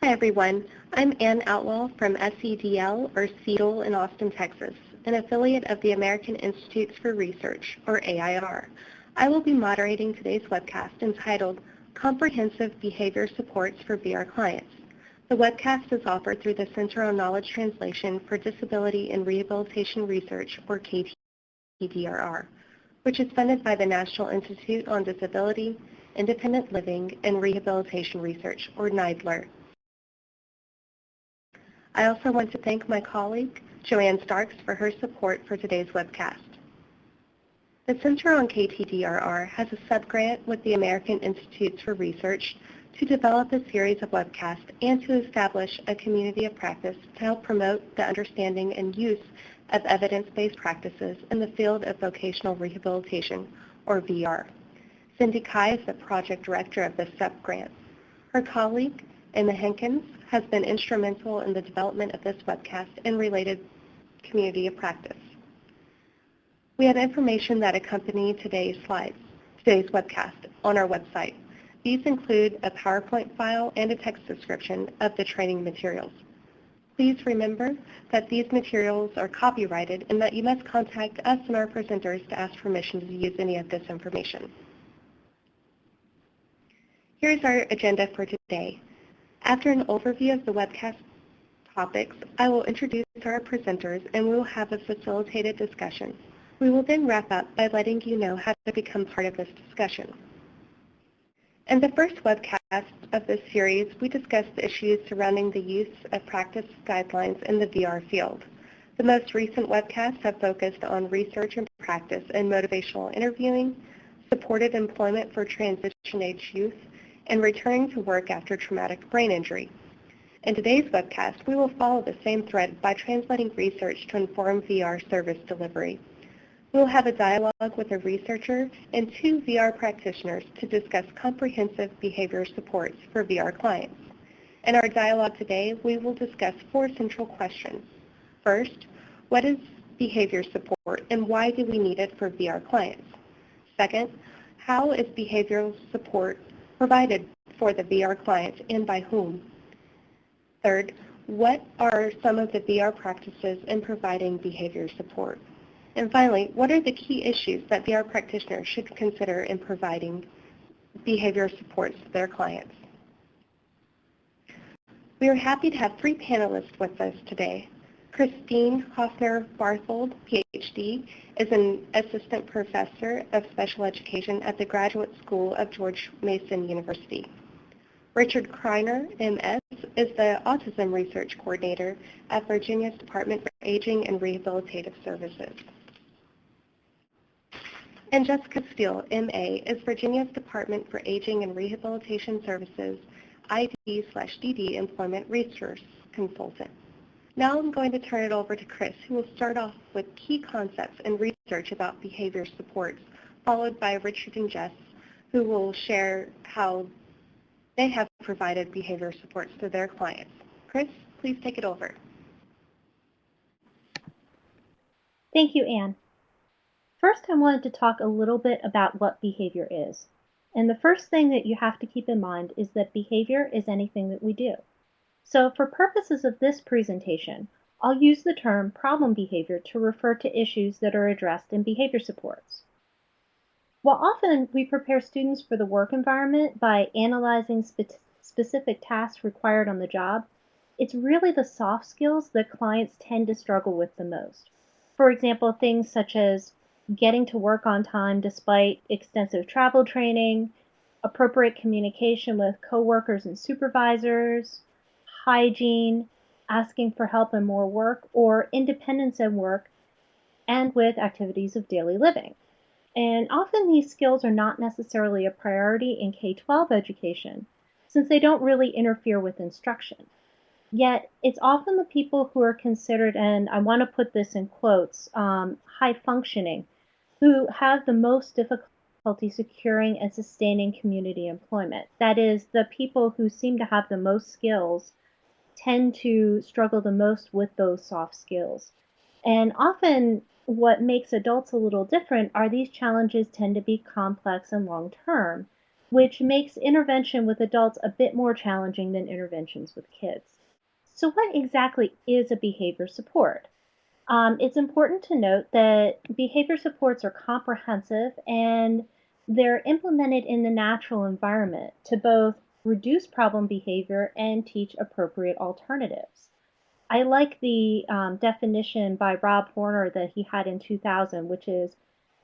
Hi everyone, I'm Ann Outlaw from SEDL, or SEDL in Austin, Texas, an affiliate of the American Institutes for Research, or AIR. I will be moderating today's webcast entitled Comprehensive Behavior Supports for VR Clients. The webcast is offered through the Center on Knowledge Translation for Disability and Rehabilitation Research, or KTDRR, which is funded by the National Institute on Disability, Independent Living, and Rehabilitation Research, or NIDLR. I also want to thank my colleague, Joanne Starks, for her support for today's webcast. The Center on KTDRR has a subgrant with the American Institutes for Research to develop a series of webcasts and to establish a community of practice to help promote the understanding and use of evidence-based practices in the field of vocational rehabilitation, or VR. Cindy Kai is the project director of this subgrant. Her colleague, Emma Henkins, has been instrumental in the development of this webcast and related community of practice. We have information that accompany today's webcast on our website. These include a PowerPoint file and a text description of the training materials. Please remember that these materials are copyrighted and that you must contact us and our presenters to ask permission to use any of this information. Here's our agenda for today. After an overview of the webcast topics, I will introduce our presenters and we will have a facilitated discussion. We will then wrap up by letting you know how to become part of this discussion. In the first webcast of this series, we discussed the issues surrounding the use of practice guidelines in the VR field. The most recent webcasts have focused on research and practice in motivational interviewing, supported employment for transition-age youth, and returning to work after traumatic brain injury. In today's webcast, we will follow the same thread by translating research to inform VR service delivery. We will have a dialogue with a researcher and two VR practitioners to discuss comprehensive behavior supports for VR clients. In our dialogue today, we will discuss four central questions. First, what is behavior support and why do we need it for VR clients? Second, how is behavioral support provided for the VR clients and by whom? Third, what are some of the VR practices in providing behavior support? And finally, what are the key issues that VR practitioners should consider in providing behavior supports to their clients? We are happy to have three panelists with us today. Christine Hoffner-Barthold, PhD, is an assistant professor of special education at the Graduate School of George Mason University. Richard Kreiner, MS, is the Autism Research Coordinator at Virginia's Department for Aging and Rehabilitative Services. And Jessica Steele, MA, is Virginia's Department for Aging and Rehabilitation Services ID/DD Employment Resource Consultant. Now I'm going to turn it over to Chris, who will start off with key concepts and research about behavior supports, followed by Richard and Jess, who will share how they have provided behavior supports to their clients. Chris, please take it over. Thank you, Anne. First, I wanted to talk a little bit about what behavior is. And the first thing that you have to keep in mind is that behavior is anything that we do. So for purposes of this presentation, I'll use the term problem behavior to refer to issues that are addressed in behavior supports. While often we prepare students for the work environment by analyzing specific tasks required on the job, it's really the soft skills that clients tend to struggle with the most. For example, things such as getting to work on time despite extensive travel training, appropriate communication with coworkers and supervisors, hygiene, asking for help and more work, or independence in work and with activities of daily living. And often these skills are not necessarily a priority in K-12 education, since they don't really interfere with instruction. Yet it's often the people who are considered, and I want to put this in quotes, high functioning, who have the most difficulty securing and sustaining community employment. That is, the people who seem to have the most skills tend to struggle the most with those soft skills. And often what makes adults a little different are these challenges tend to be complex and long-term. which makes intervention with adults a bit more challenging than interventions with kids. So what exactly is a behavior support? It's important to note that behavior supports are comprehensive and they're implemented in the natural environment to both reduce problem behavior and teach appropriate alternatives. I like the definition by Rob Horner that he had in 2000, which is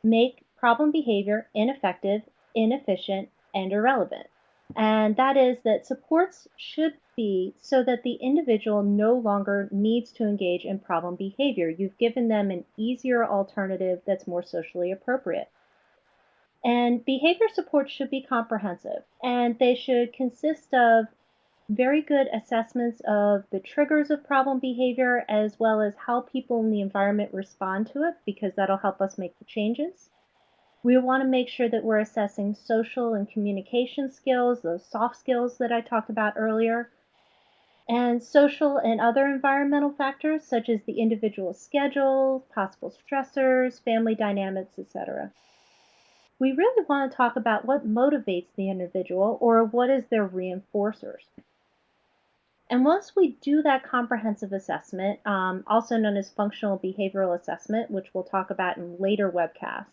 make problem behavior ineffective, inefficient, and irrelevant. And that is that supports should be so that the individual no longer needs to engage in problem behavior. You've given them an easier alternative that's more socially appropriate. And behavior supports should be comprehensive, and they should consist of very good assessments of the triggers of problem behavior as well as how people in the environment respond to it, because that'll help us make the changes. We want to make sure that we're assessing social and communication skills, those soft skills that I talked about earlier, and social and other environmental factors such as the individual's schedule, possible stressors, family dynamics, etc. We really want to talk about what motivates the individual or what is their reinforcers. And once we do that comprehensive assessment, also known as functional behavioral assessment, which we'll talk about in later webcasts,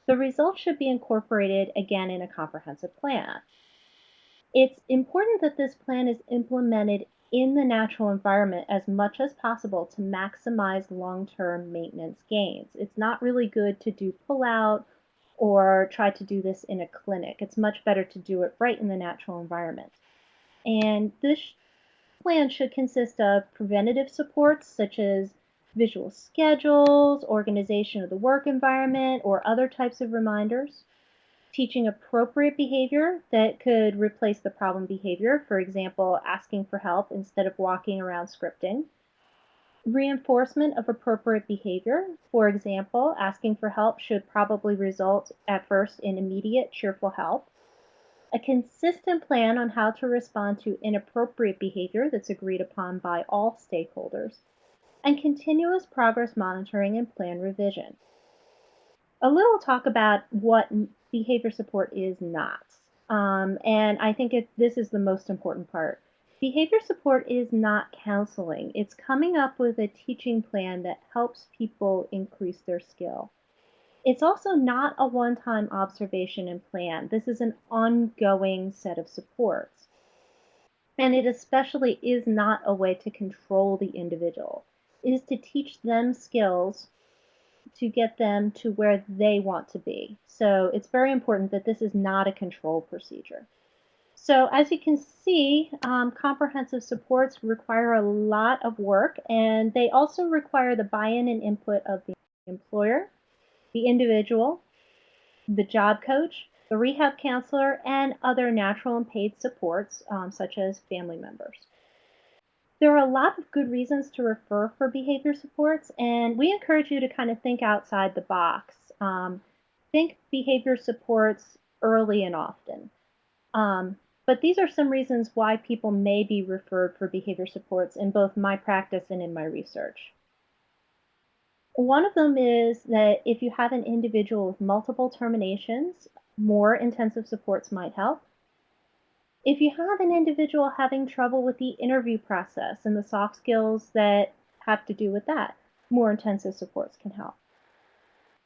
the results should be incorporated again in a comprehensive plan. It's important that this plan is implemented in the natural environment as much as possible to maximize long-term maintenance gains. It's not really good to do pull-out or try to do this in a clinic. It's much better to do it right in the natural environment. And this plan should consist of preventative supports such as visual schedules, organization of the work environment, or other types of reminders. Teaching appropriate behavior that could replace the problem behavior, for example, asking for help instead of walking around scripting. Reinforcement of appropriate behavior, for example, asking for help should probably result at first in immediate cheerful help. A consistent plan on how to respond to inappropriate behavior that's agreed upon by all stakeholders, and continuous progress monitoring and plan revision. A little talk about what behavior support is not. And I think this is the most important part. Behavior support is not counseling. It's coming up with a teaching plan that helps people increase their skill. It's also not a one-time observation and plan. This is an ongoing set of supports. And it especially is not a way to control the individual. It is to teach them skills to get them to where they want to be. So it's very important that this is not a control procedure. So as you can see, comprehensive supports require a lot of work, and they also require the buy-in and input of the employer, the individual, the job coach, the rehab counselor, and other natural and paid supports, such as family members. There are a lot of good reasons to refer for behavior supports, and we encourage you to kind of think outside the box. Think behavior supports early and often. But these are some reasons why people may be referred for behavior supports in both my practice and in my research. One of them is that if you have an individual with multiple terminations, more intensive supports might help. If you have an individual having trouble with the interview process and the soft skills that have to do with that, more intensive supports can help.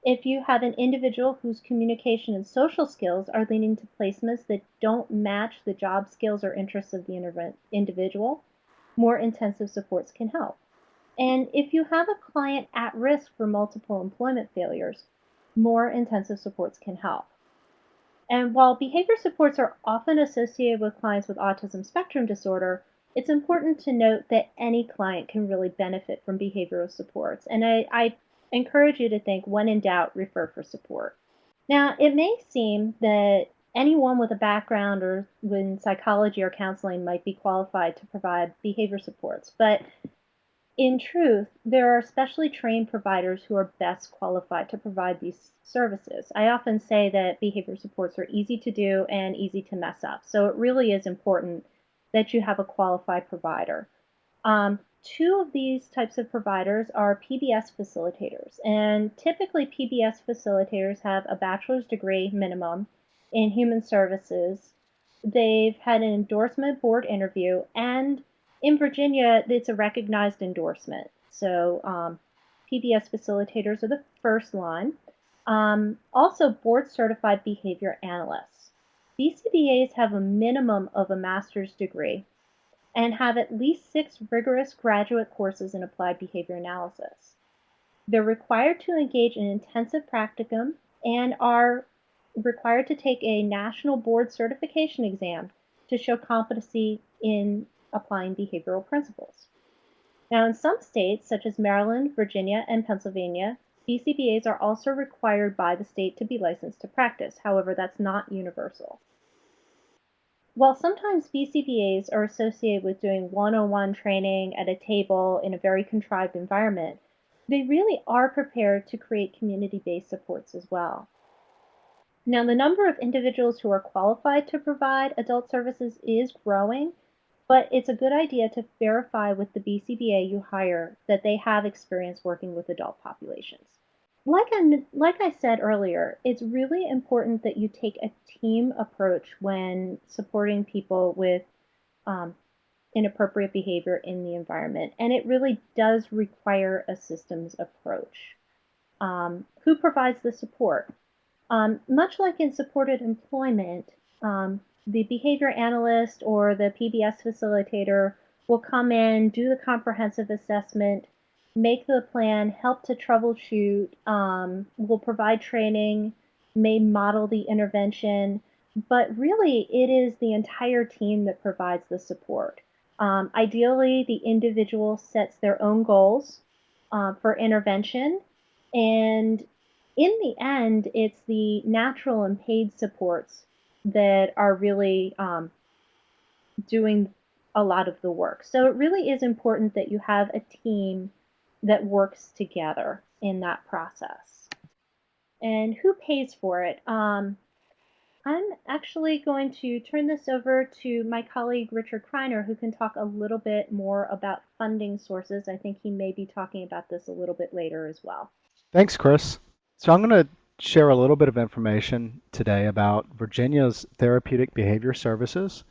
If you have an individual whose communication and social skills are leading to placements that don't match the job skills or interests of the individual, more intensive supports can help. And if you have a client at risk for multiple employment failures, more intensive supports can help. And while behavior supports are often associated with clients with autism spectrum disorder, it's important to note that any client can really benefit from behavioral supports. And I encourage you to think, when in doubt, refer for support. Now, it may seem that anyone with a background or in psychology or counseling might be qualified to provide behavior supports, but in truth, there are specially trained providers who are best qualified to provide these services. I often say that behavior supports are easy to do and easy to mess up, so it really is important that you have a qualified provider. Two of these types of providers are PBS facilitators, and typically PBS facilitators have a bachelor's degree minimum in human services. They've had an endorsement board interview, and in Virginia, it's a recognized endorsement. So PBS facilitators are the first line. Also, board certified behavior analysts. BCBAs have a minimum of a master's degree and have at least 6 rigorous graduate courses in applied behavior analysis. They're required to engage in intensive practicum and are required to take a national board certification exam to show competency in applying behavioral principles. Now, in some states, such as Maryland, Virginia, and Pennsylvania, BCBAs are also required by the state to be licensed to practice. However, that's not universal. While sometimes BCBAs are associated with doing one-on-one training at a table in a very contrived environment, they really are prepared to create community-based supports as well. Now, the number of individuals who are qualified to provide adult services is growing, but it's a good idea to verify with the BCBA you hire that they have experience working with adult populations. Like I said earlier, it's really important that you take a team approach when supporting people with inappropriate behavior in the environment, and it really does require a systems approach. Who provides the support? Much like in supported employment, the behavior analyst or the PBS facilitator will come in, do the comprehensive assessment, make the plan, help to troubleshoot, will provide training, may model the intervention, but really it is the entire team that provides the support. Ideally, the individual sets their own goals for intervention, and in the end, it's the natural and paid supports that are really doing a lot of the work. So it really is important that you have a team that works together in that process. And who pays for it? I'm actually going to turn this over to my colleague Richard Kreiner, who can talk a little bit more about funding sources. I think he may be talking about this a little bit later as well. Thanks, Chris. So I'm going to share a little bit of information today about Virginia's Therapeutic Behavior Services,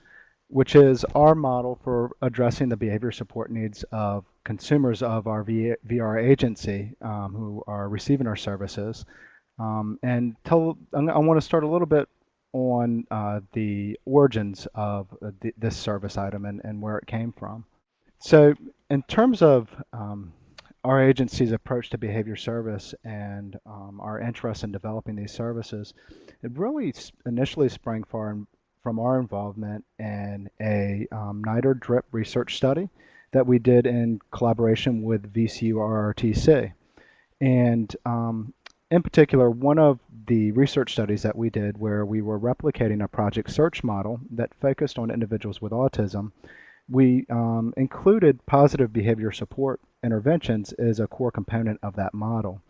which is our model for addressing the behavior support needs of consumers of our VR agency who are receiving our services. I want to start a little bit on the origins of this service item and where it came from. So in terms of our agency's approach to behavior service and our interest in developing these services, it really initially sprang from our involvement in a NIDR DRIP research study that we did in collaboration with VCU RRTC. And in particular, one of the research studies that we did where we were replicating a project search model that focused on individuals with autism, we included positive behavior support interventions as a core component of that model.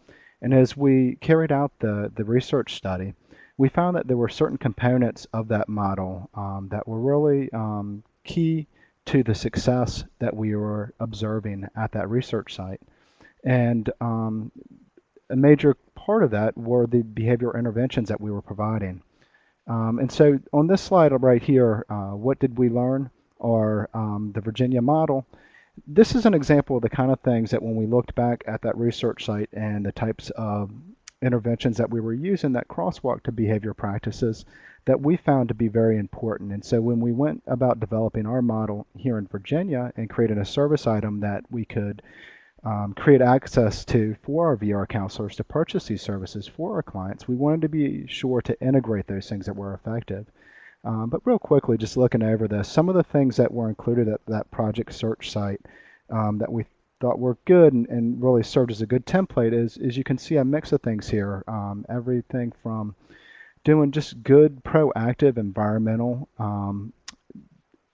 And as we carried out the research study, we found that there were certain components of that model that were really key to the success that we were observing at that research site. And a major part of that were the behavioral interventions that we were providing. And so on this slide right here, what did we learn? Or the Virginia model. This is an example of the kind of things that when we looked back at that research site and the types of interventions that we were using that crosswalk to behavior practices that we found to be very important. And so when we went about developing our model here in Virginia and created a service item that we could create access to for our VR counselors to purchase these services for our clients, we wanted to be sure to integrate those things that were effective. But real quickly, just looking over this, some of the things that were included at that project search site that we thought were good and really served as a good template is you can see a mix of things here. Everything from doing just good proactive environmental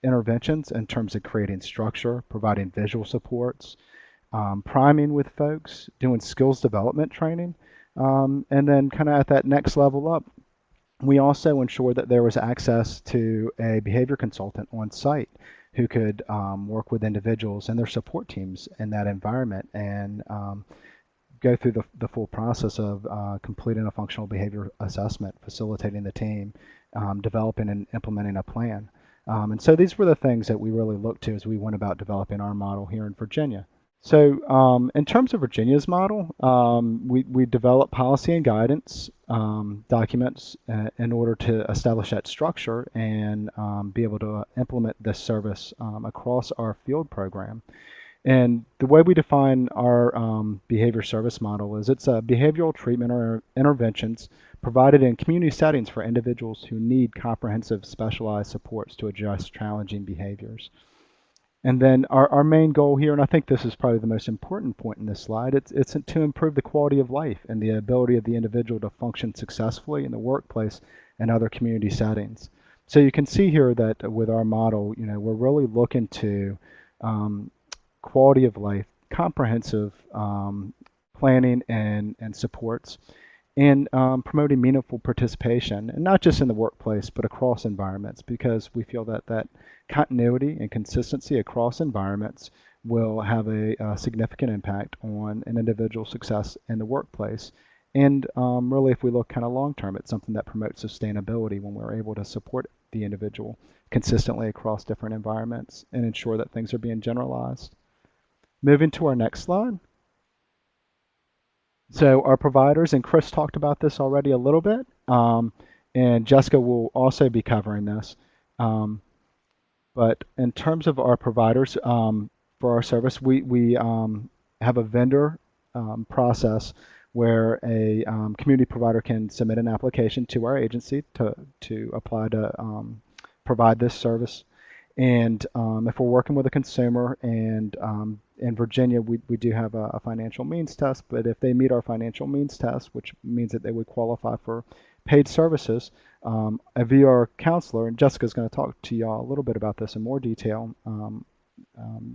interventions in terms of creating structure, providing visual supports, priming with folks, doing skills development training, and then kind of at that next level up, we also ensured that there was access to a behavior consultant on site who could work with individuals and their support teams in that environment and go through the full process of completing a functional behavior assessment, facilitating the team, developing and implementing a plan. And so these were the things that we really looked to as we went about developing our model here in Virginia. So in terms of Virginia's model, we developed policy and guidance documents in order to establish that structure and be able to implement this service across our field program. And the way we define our behavior service model is it's a behavioral treatment or interventions provided in community settings for individuals who need comprehensive specialized supports to address challenging behaviors. And then our main goal here, and I think this is probably the most important point in this slide, it's to improve the quality of life and the ability of the individual to function successfully in the workplace and other community settings. So you can see here that with our model, we're really looking to quality of life, comprehensive planning and supports, and promoting meaningful participation, and not just in the workplace, but across environments, because we feel that continuity and consistency across environments will have a significant impact on an individual's success in the workplace. And really, if we look kind of long term, it's something that promotes sustainability when we're able to support the individual consistently across different environments and ensure that things are being generalized. Moving to our next slide. So our providers, and Chris talked about this already a little bit, and Jessica will also be covering this. But in terms of our providers for our service, we have a vendor process where a community provider can submit an application to our agency to apply to provide this service. And if we're working with a consumer, and in Virginia, we do have a financial means test, but if they meet our financial means test, which means that they would qualify for paid services, a VR counselor, and Jessica's going to talk to y'all a little bit about this in more detail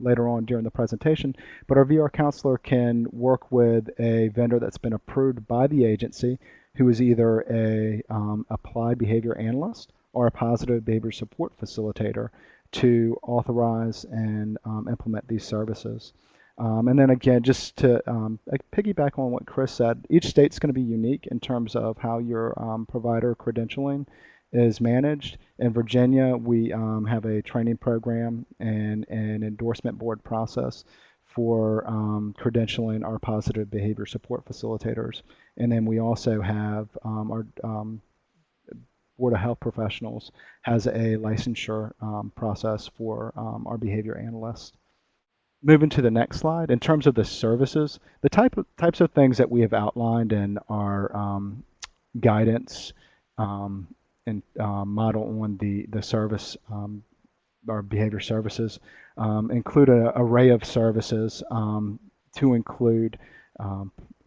later on during the presentation, but our VR counselor can work with a vendor that's been approved by the agency who is either a applied behavior analyst or a positive behavior support facilitator to authorize and implement these services. And then again, just to piggyback on what Chris said, each state's going to be unique in terms of how your provider credentialing is managed. In Virginia, we have a training program and an endorsement board process for credentialing our positive behavior support facilitators. And then we also have our Board of Health Professionals has a licensure process for our behavior analysts. Moving to the next slide, in terms of the services, the types of things that we have outlined in our guidance and model on the service, our behavior services, include an array of services to include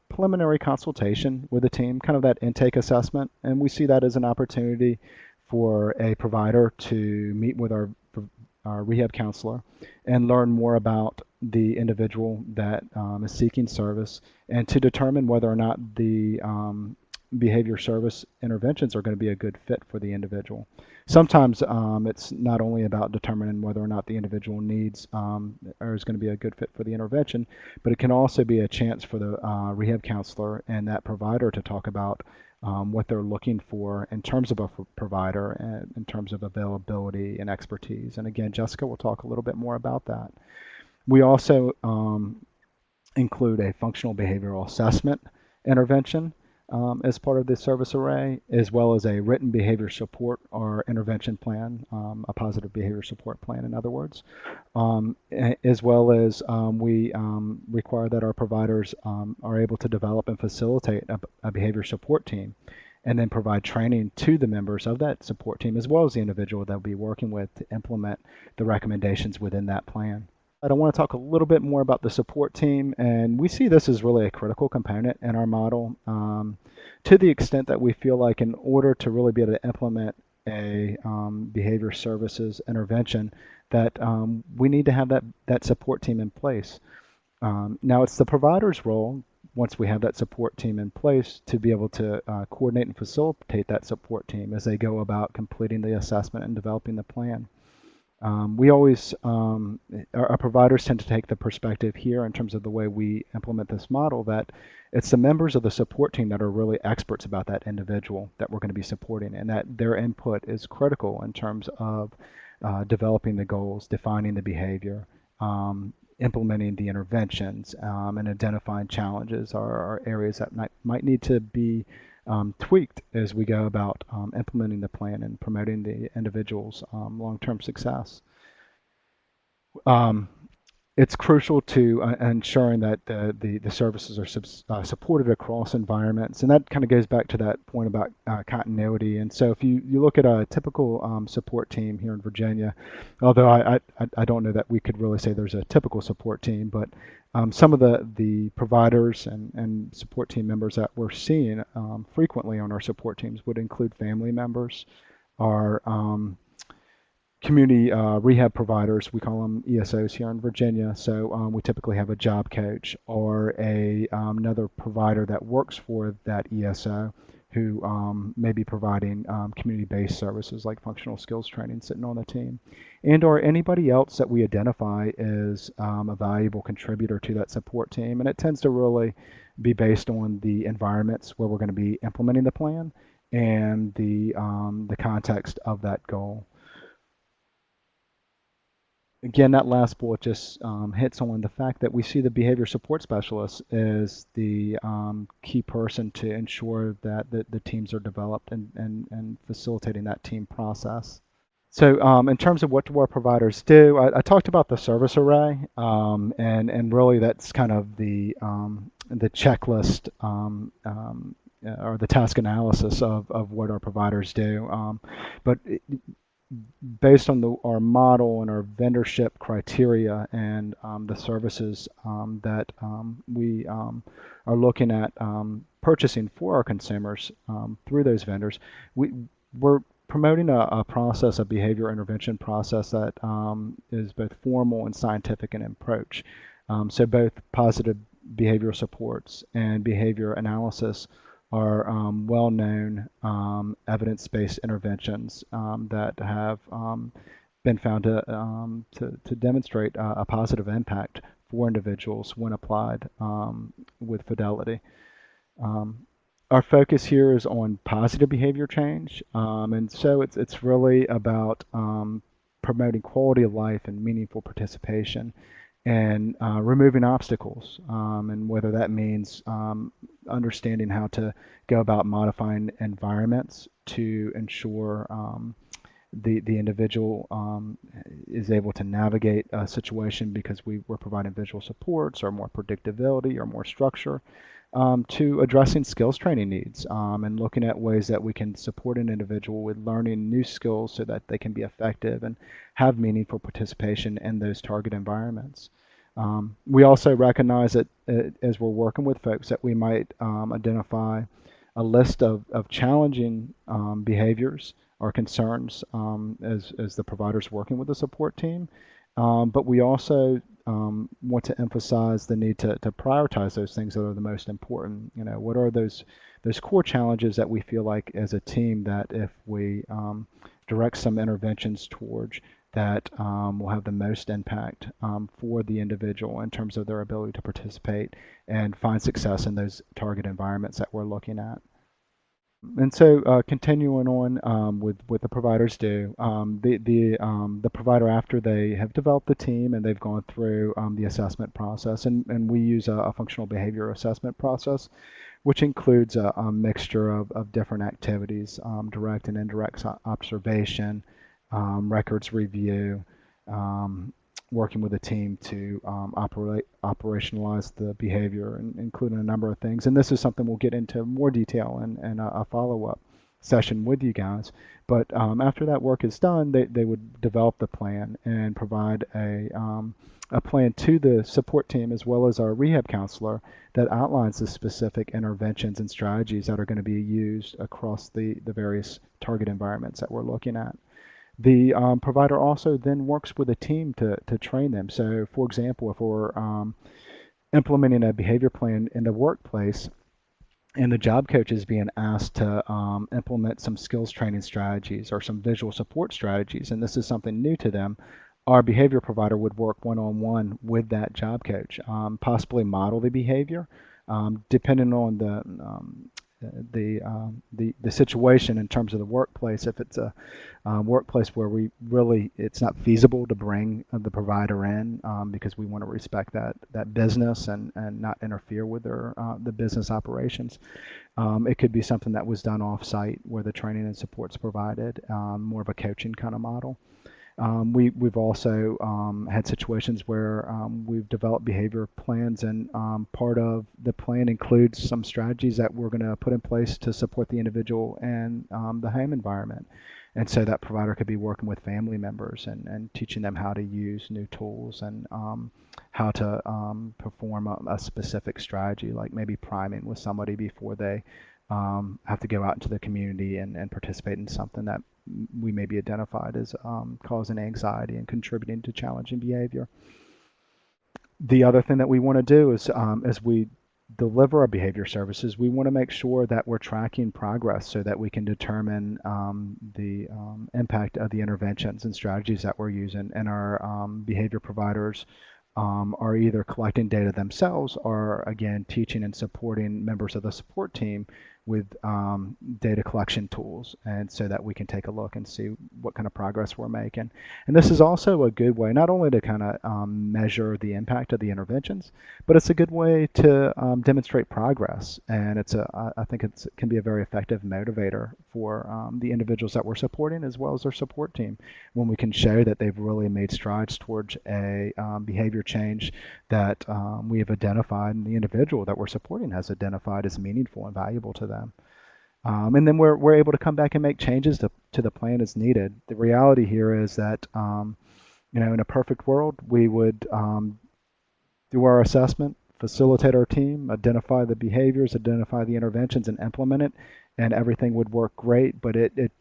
preliminary consultation with the team, kind of that intake assessment, and we see that as an opportunity for a provider to meet with our rehab counselor and learn more about the individual that is seeking service, and to determine whether or not the behavior service interventions are going to be a good fit for the individual. Sometimes it's not only about determining whether or not the individual needs or is going to be a good fit for the intervention, but it can also be a chance for the rehab counselor and that provider to talk about what they're looking for in terms of a provider and in terms of availability and expertise. And again, Jessica will talk a little bit more about that. We also include a functional behavioral assessment intervention as part of the service array, as well as a written behavior support or intervention plan, a positive behavior support plan, in other words, as well as we require that our providers are able to develop and facilitate a behavior support team, and then provide training to the members of that support team, as well as the individual they'll be working with to implement the recommendations within that plan. I want to talk a little bit more about the support team, and we see this as really a critical component in our model to the extent that we feel like in order to really be able to implement a behavior services intervention, that we need to have that support team in place. Now it's the provider's role, once we have that support team in place, to be able to coordinate and facilitate that support team as they go about completing the assessment and developing the plan. We always, our providers tend to take the perspective here in terms of the way we implement this model that it's the members of the support team that are really experts about that individual that we're going to be supporting, and that their input is critical in terms of developing the goals, defining the behavior, implementing the interventions, and identifying challenges are areas that might need to be tweaked as we go about implementing the plan and promoting the individual's long-term success. Um, it's crucial to ensuring that the services are supported across environments, and that kind of goes back to that point about continuity. And so if you look at a typical support team here in Virginia, although I don't know that we could really say there's a typical support team, but some of the providers and support team members that we're seeing frequently on our support teams would include family members, our community rehab providers. We call them ESOs here in Virginia. So we typically have a job coach or another provider that works for that ESO who may be providing community-based services like functional skills training sitting on the team, and or anybody else that we identify as a valuable contributor to that support team. And it tends to really be based on the environments where we're going to be implementing the plan and the context of that goal. Again, that last bullet just hits on the fact that we see the behavior support specialist as the key person to ensure that the teams are developed and facilitating that team process. So in terms of what do our providers do, I talked about the service array, and really that's kind of the checklist or the task analysis of what our providers do. But based on our model and our vendorship criteria and the services that we are looking at purchasing for our consumers through those vendors, we're promoting a process, a behavior intervention process that is both formal and scientific in approach. So both positive behavioral supports and behavior analysis are well-known evidence-based interventions that have been found to demonstrate a positive impact for individuals when applied with fidelity. Our focus here is on positive behavior change, and so it's really about promoting quality of life and meaningful participation and removing obstacles, and whether that means understanding how to go about modifying environments to ensure the individual is able to navigate a situation because we're providing visual supports or more predictability or more structure, to addressing skills training needs and looking at ways that we can support an individual with learning new skills so that they can be effective and have meaningful participation in those target environments. We also recognize that as we're working with folks that we might identify a list of challenging behaviors or concerns as the providers working with the support team. But we also want to emphasize the need to prioritize those things that are the most important. You know, what are those core challenges that we feel like as a team that if we direct some interventions towards, that will have the most impact for the individual in terms of their ability to participate and find success in those target environments that we're looking at. And so continuing on with what the providers do, the provider, after they have developed the team and they've gone through the assessment process, and we use a functional behavior assessment process, which includes a mixture of different activities, direct and indirect observation, records review, working with a team to operationalize the behavior, and including a number of things. And this is something we'll get into more detail in a follow-up session with you guys. But after that work is done, they would develop the plan and provide a plan to the support team as well as our rehab counselor that outlines the specific interventions and strategies that are going to be used across the various target environments that we're looking at. The provider also then works with a team to train them. So, for example, if we're implementing a behavior plan in the workplace, and the job coach is being asked to implement some skills training strategies or some visual support strategies, and this is something new to them, our behavior provider would work one-on-one with that job coach, possibly model the behavior, depending on the situation in terms of the workplace. If it's a workplace where it's not feasible to bring the provider in because we want to respect that business and not interfere with the business operations. It could be something that was done off-site where the training and support's provided, more of a coaching kind of model. We've also had situations where we've developed behavior plans, and part of the plan includes some strategies that we're going to put in place to support the individual and the home environment. And so that provider could be working with family members and teaching them how to use new tools and how to perform a specific strategy, like maybe priming with somebody before they have to go out into the community and participate in something that we may be identified as causing anxiety and contributing to challenging behavior. The other thing that we want to do is, as we deliver our behavior services, we want to make sure that we're tracking progress so that we can determine the impact of the interventions and strategies that we're using. And our behavior providers are either collecting data themselves or, again, teaching and supporting members of the support team with data collection tools, and so that we can take a look and see what kind of progress we're making. And this is also a good way not only to kind of measure the impact of the interventions, but it's a good way to demonstrate progress. And I think it can be a very effective motivator for the individuals that we're supporting as well as their support team, when we can show that they've really made strides towards a behavior change that we have identified and the individual that we're supporting has identified as meaningful and valuable to them. And then we're able to come back and make changes to the plan as needed. The reality here is that, in a perfect world, we would do our assessment, facilitate our team, identify the behaviors, identify the interventions, and implement it, and everything would work great. But it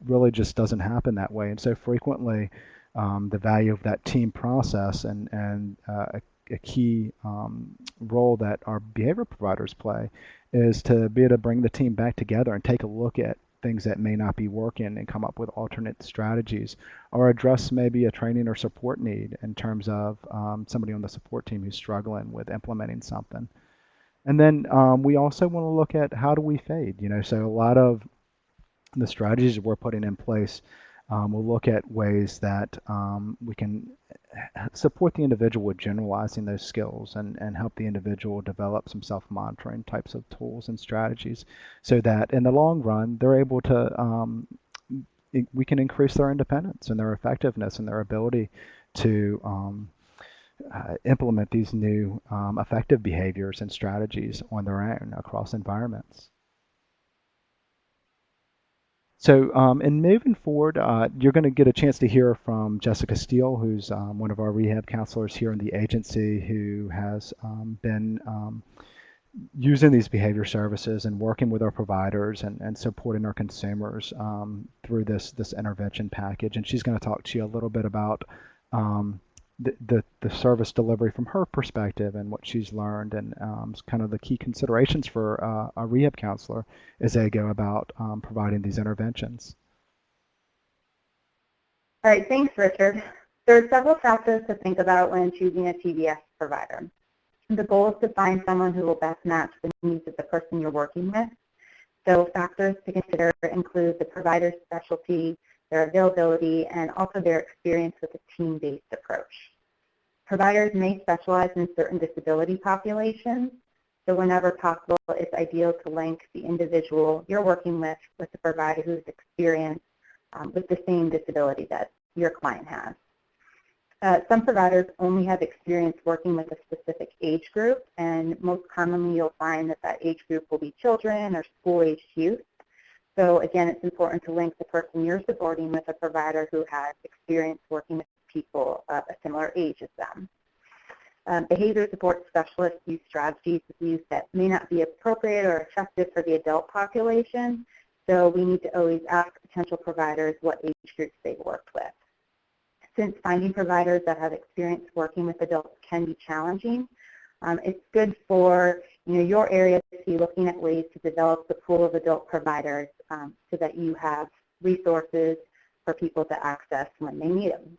really just doesn't happen that way. And so frequently, the value of that team process and a key role that our behavior providers play is to be able to bring the team back together and take a look at things that may not be working and come up with alternate strategies, or address maybe a training or support need in terms of somebody on the support team who's struggling with implementing something. And then we also want to look at how do we fade. So a lot of the strategies we're putting in place, we'll look at ways that we can support the individual with generalizing those skills and help the individual develop some self-monitoring types of tools and strategies, so that in the long run they're able to we can increase their independence and their effectiveness and their ability to implement these new effective behaviors and strategies on their own across environments. So in moving forward, you're going to get a chance to hear from Jessica Steele, who's one of our rehab counselors here in the agency, who has been using these behavior services and working with our providers and supporting our consumers through this intervention package. And she's going to talk to you a little bit about the service delivery from her perspective and what she's learned, and kind of the key considerations for a rehab counselor as they go about providing these interventions. All right, thanks, Richard. There are several factors to think about when choosing a TDS provider. The goal is to find someone who will best match the needs of the person you're working with. So factors to consider include the provider's specialty, their availability, and also their experience with a team-based approach. Providers may specialize in certain disability populations, so whenever possible, it's ideal to link the individual you're working with the provider who's experienced with the same disability that your client has. Some providers only have experience working with a specific age group, and most commonly you'll find that age group will be children or school-aged youth. So again, it's important to link the person you're supporting with a provider who has experience working with people of a similar age as them. Behavior support specialists use strategies that may not be appropriate or effective for the adult population, so we need to always ask potential providers what age groups they've worked with. Since finding providers that have experience working with adults can be challenging, it's good for your area to be looking at ways to develop the pool of adult providers so that you have resources for people to access when they need them.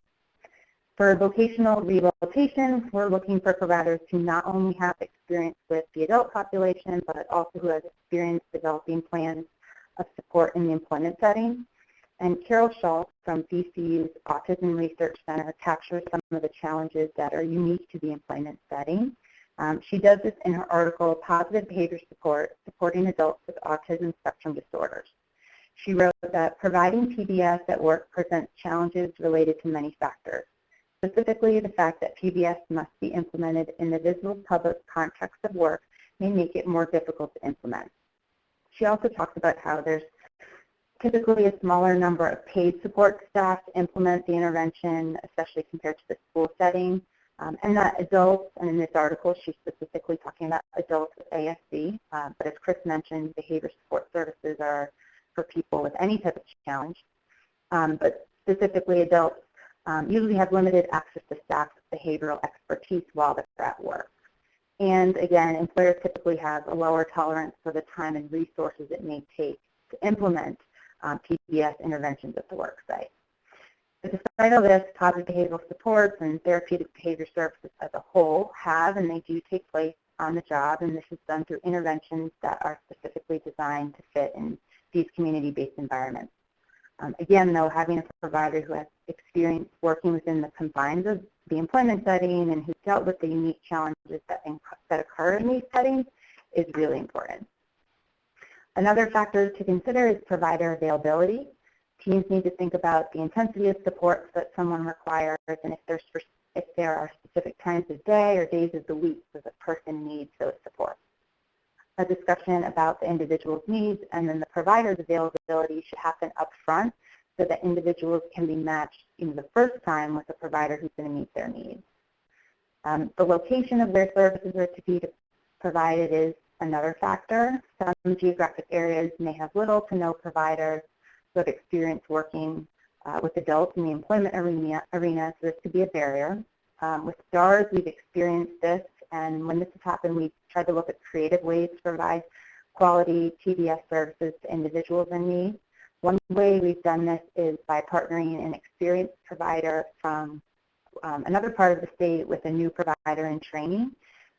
For vocational rehabilitation, we're looking for providers who not only have experience with the adult population, but also who have experience developing plans of support in the employment setting. And Carol Schultz from VCU's Autism Research Center captures some of the challenges that are unique to the employment setting. She does this in her article, Positive Behavior Support, Supporting Adults with Autism Spectrum Disorders. She wrote that providing PBS at work presents challenges related to many factors, specifically the fact that PBS must be implemented in the visible public context of work may make it more difficult to implement. She also talks about how there's typically a smaller number of paid support staff to implement the intervention, especially compared to the school setting, and that adults, and in this article she's specifically talking about adults with ASD, but as Chris mentioned, behavior support services are for people with any type of challenge, but specifically adults usually have limited access to staff with behavioral expertise while they're at work. And again, employers typically have a lower tolerance for the time and resources it may take to implement PBS interventions at the work site. But despite all this, positive behavioral supports and therapeutic behavior services as a whole have and they do take place on the job, and this is done through interventions that are specifically designed to fit in these community-based environments. Again, though, having a provider who has experience working within the confines of the employment setting and who's dealt with the unique challenges that occur in these settings is really important. Another factor to consider is provider availability. Teams need to think about the intensity of support that someone requires and if there are specific times of day or days of the week that the person needs those supports. A discussion about the individual's needs and then the provider's availability should happen up front so that individuals can be matched the first time with a provider who's going to meet their needs. The location of where services are to be provided is another factor. Some geographic areas may have little to no providers who have experience working with adults in the employment arena, so this could be a barrier. With STARS, we've experienced this, and when this has happened, we've tried to look at creative ways to provide quality PBS services to individuals in need. One way we've done this is by partnering an experienced provider from another part of the state with a new provider in training.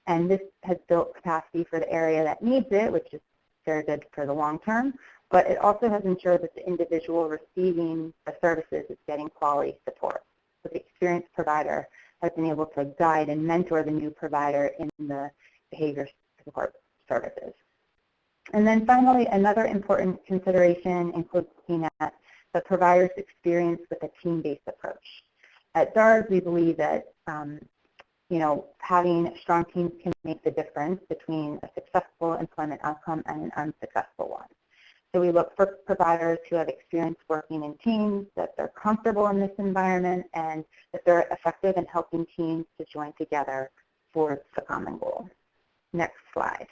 And this has built capacity for the area that needs it, which is very good for the long term, but it also has ensured that the individual receiving the services is getting quality support. So the experienced provider has been able to guide and mentor the new provider in the behavior support services. And then finally, another important consideration includes looking at the provider's experience with a team-based approach. At DARS, we believe that having strong teams can make the difference between a successful employment outcome and an unsuccessful one. So we look for providers who have experience working in teams, that they're comfortable in this environment, and that they're effective in helping teams to join together for the common goal. Next slide.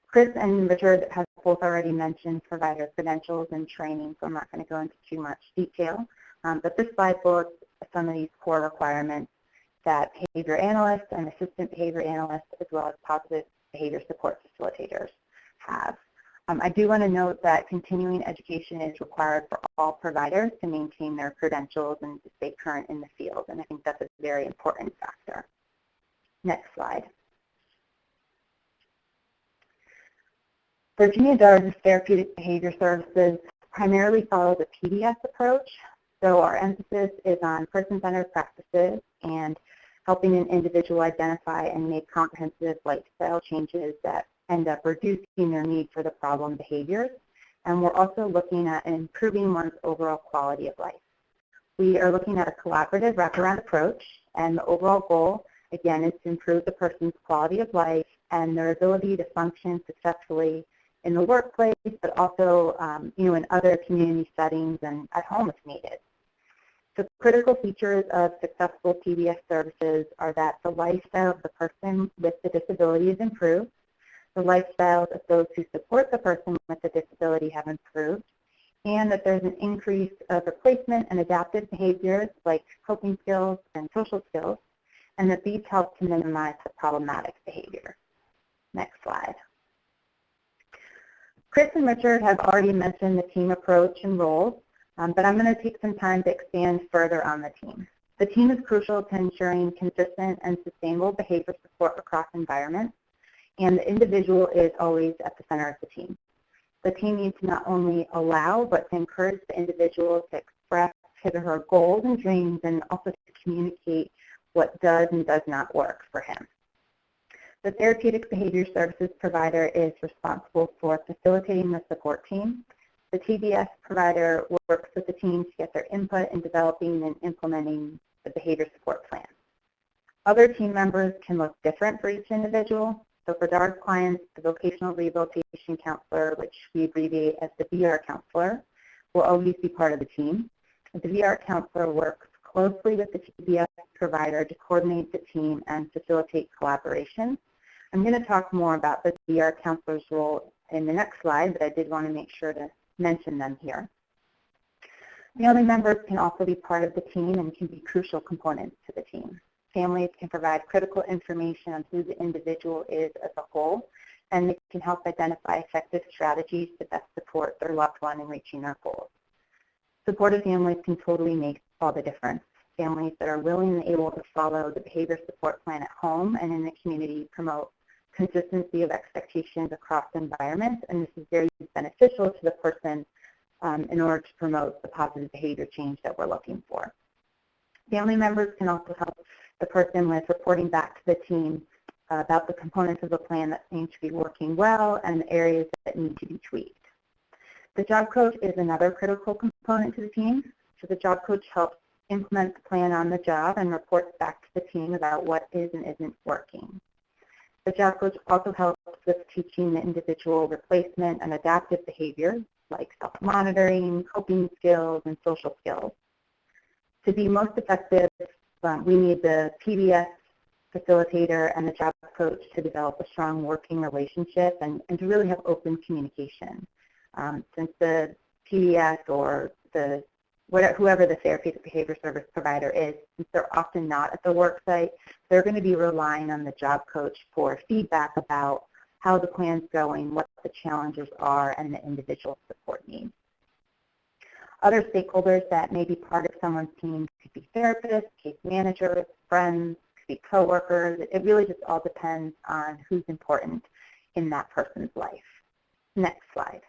Chris and Richard have both already mentioned provider credentials and training, so I'm not going to go into too much detail. But this slide bullets some of these core requirements that behavior analysts and assistant behavior analysts, as well as positive behavior support facilitators, have. I do want to note that continuing education is required for all providers to maintain their credentials and to stay current in the field, and I think that's a very important factor. Next slide. Virginia DARS Therapeutic Behavior Services primarily follows a PBS approach, so our emphasis is on person-centered practices and helping an individual identify and make comprehensive lifestyle changes that end up reducing their need for the problem behaviors. And we're also looking at improving one's overall quality of life. We are looking at a collaborative wraparound approach, and the overall goal, again, is to improve the person's quality of life and their ability to function successfully in the workplace, but also in other community settings and at home if needed. The critical features of successful PBS services are that the lifestyle of the person with the disability is improved, the lifestyles of those who support the person with the disability have improved, and that there's an increase of replacement and adaptive behaviors like coping skills and social skills, and that these help to minimize the problematic behavior. Next slide. Chris and Richard have already mentioned the team approach and roles, but I'm going to take some time to expand further on the team. The team is crucial to ensuring consistent and sustainable behavior support across environments, and the individual is always at the center of the team. The team needs to not only allow, but to encourage the individual to express his or her goals and dreams, and also to communicate what does and does not work for him. The therapeutic behavior services provider is responsible for facilitating the support team. The TBS provider works with the team to get their input in developing and implementing the behavior support plan. Other team members can look different for each individual. So for DARS clients, the vocational rehabilitation counselor, which we abbreviate as the VR counselor, will always be part of the team. The VR counselor works closely with the TBS provider to coordinate the team and facilitate collaboration. I'm going to talk more about the VR counselor's role in the next slide, but I did want to make sure to mention them here. Family members can also be part of the team and can be crucial components to the team. Families can provide critical information on who the individual is as a whole, and they can help identify effective strategies to best support their loved one in reaching their goals. Supportive families can totally make all the difference. Families that are willing and able to follow the behavior support plan at home and in the community promote consistency of expectations across environments, and this is very beneficial to the person in order to promote the positive behavior change that we're looking for. Family members can also help the person with reporting back to the team about the components of the plan that seem to be working well and the areas that need to be tweaked. The job coach is another critical component to the team. So the job coach helps implement the plan on the job and reports back to the team about what is and isn't working. The job coach also helps with teaching the individual replacement and adaptive behaviors like self-monitoring, coping skills, and social skills. To be most effective, we need the PBS facilitator and the job coach to develop a strong working relationship and to really have open communication. Since the PBS or whoever the therapeutic behavior service provider is, since they're often not at the work site, they're going to be relying on the job coach for feedback about how the plan's going, what the challenges are, and the individual support needs. Other stakeholders that may be part of someone's team could be therapists, case managers, friends, could be coworkers. It really just all depends on who's important in that person's life. Next slide.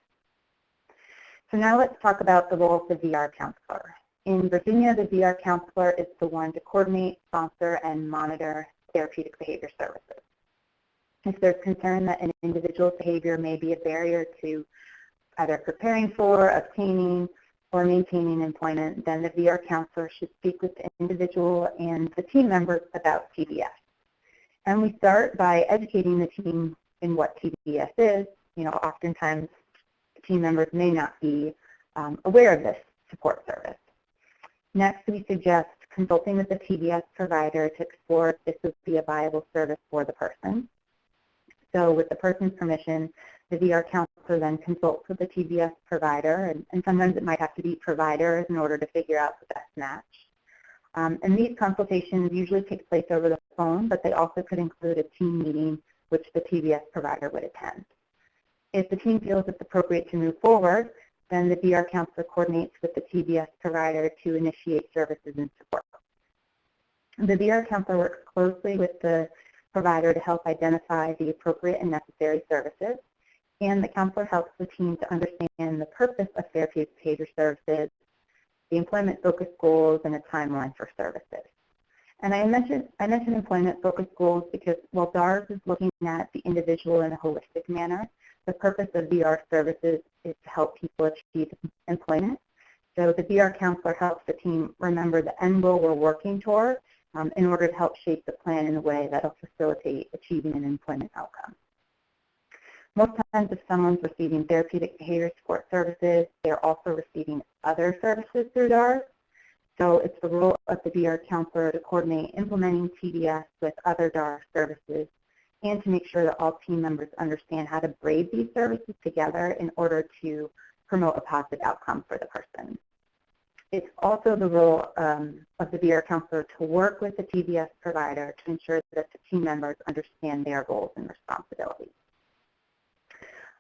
So now let's talk about the role of the VR counselor. In Virginia, the VR counselor is the one to coordinate, sponsor, and monitor therapeutic behavior services. If there's concern that an individual's behavior may be a barrier to either preparing for, obtaining, or maintaining employment, then the VR counselor should speak with the individual and the team members about TBS. And we start by educating the team in what TBS is. Oftentimes team members may not be aware of this support service. Next, we suggest consulting with the TBS provider to explore if this would be a viable service for the person. So with the person's permission, the VR counselor then consults with the TBS provider, and sometimes it might have to be providers in order to figure out the best match. And these consultations usually take place over the phone, but they also could include a team meeting which the TBS provider would attend. If the team feels it's appropriate to move forward, then the VR counselor coordinates with the TBS provider to initiate services and support. The VR counselor works closely with the provider to help identify the appropriate and necessary services, and the counselor helps the team to understand the purpose of therapeutic behavior services, the employment-focused goals, and a timeline for services. And I mentioned employment-focused goals because while DARS is looking at the individual in a holistic manner, the purpose of VR services is to help people achieve employment. So the VR counselor helps the team remember the end goal we're working toward in order to help shape the plan in a way that will facilitate achieving an employment outcome. Most times if someone's receiving therapeutic behavior support services, they're also receiving other services through DARS. So it's the role of the VR counselor to coordinate implementing TBS with other DARS services and to make sure that all team members understand how to braid these services together in order to promote a positive outcome for the person. It's also the role of the VR counselor to work with the TDS provider to ensure that the team members understand their roles and responsibilities.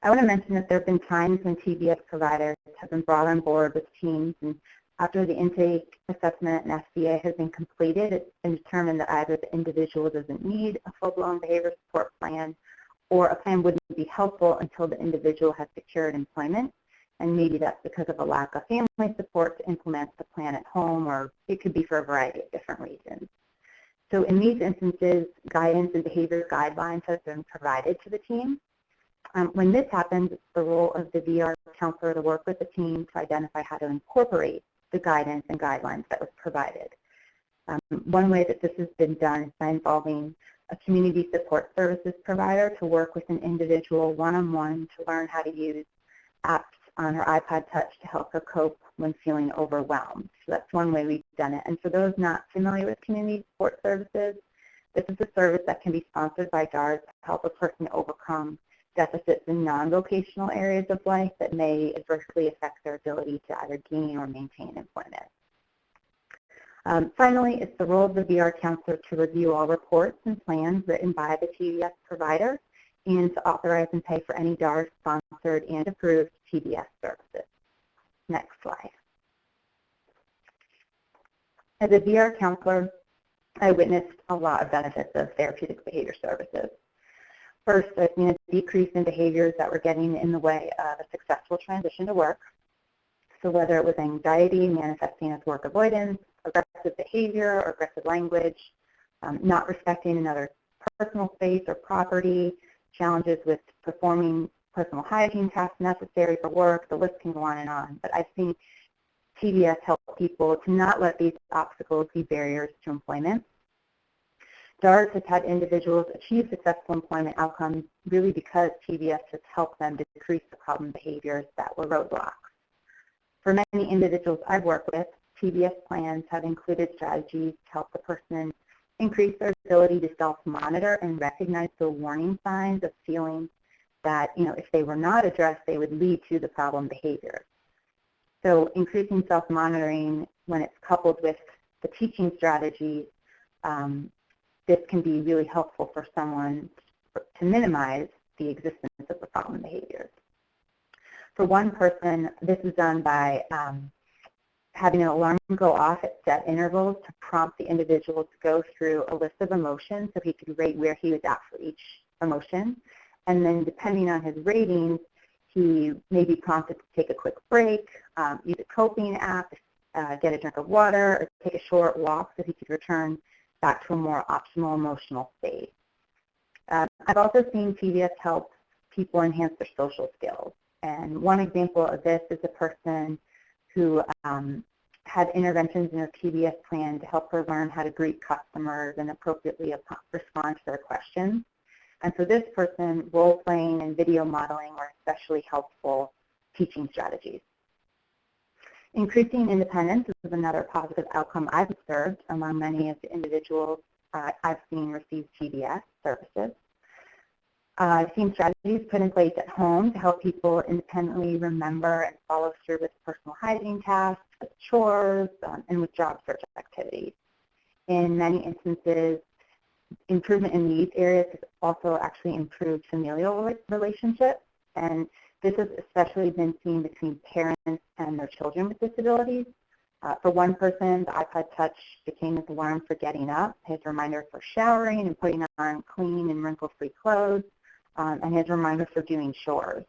I want to mention that there have been times when TDS providers have been brought on board with teams, and after the intake assessment and SBA has been completed, it's been determined that either the individual doesn't need a full-blown behavior support plan, or a plan wouldn't be helpful until the individual has secured employment. And maybe that's because of a lack of family support to implement the plan at home, or it could be for a variety of different reasons. So in these instances, guidance and behavior guidelines have been provided to the team. When this happens, it's the role of the VR counselor to work with the team to identify how to incorporate the guidance and guidelines that was provided. One way that this has been done is by involving a community support services provider to work with an individual one-on-one to learn how to use apps on her iPod Touch to help her cope when feeling overwhelmed. So that's one way we've done it. And for those not familiar with community support services, this is a service that can be sponsored by DARS to help a person overcome deficits in non-vocational areas of life that may adversely affect their ability to either gain or maintain employment. Finally, it's the role of the VR counselor to review all reports and plans written by the TDS provider and to authorize and pay for any DARS-sponsored and approved TDS services. Next slide. As a VR counselor, I witnessed a lot of benefits of therapeutic behavior services. First, I've seen a decrease in behaviors that were getting in the way of a successful transition to work. So whether it was anxiety manifesting as work avoidance, aggressive behavior or aggressive language, not respecting another's personal space or property, challenges with performing personal hygiene tasks necessary for work, the list can go on and on. But I've seen TDS help people to not let these obstacles be barriers to employment. DARS has had individuals achieve successful employment outcomes really because TDS has helped them decrease the problem behaviors that were roadblocks. For many individuals I've worked with, TDS plans have included strategies to help the person increase their ability to self-monitor and recognize the warning signs of feeling that, if they were not addressed, they would lead to the problem behavior. So increasing self-monitoring, when it's coupled with the teaching strategy, this can be really helpful for someone to minimize the existence of the problem behaviors. For one person, this is done by having an alarm go off at set intervals to prompt the individual to go through a list of emotions so he could rate where he was at for each emotion. And then depending on his ratings, he may be prompted to take a quick break, use a coping app, get a drink of water, or take a short walk so he could return back to a more optimal emotional state. I've also seen TDS help people enhance their social skills. And one example of this is a person who had interventions in her TDS plan to help her learn how to greet customers and appropriately respond to their questions. And for this person, role-playing and video modeling were especially helpful teaching strategies. Increasing independence is another positive outcome I've observed among many of the individuals I've seen receive TDS services. I've seen strategies put in place at home to help people independently remember and follow through with personal hygiene tasks, with chores, and with job search activities. In many instances, improvement in these areas has also actually improved familial relationships, and this has especially been seen between parents and their children with disabilities. For one person, the iPod Touch became his alarm for getting up, his reminder for showering and putting on clean and wrinkle-free clothes, and his reminder for doing chores.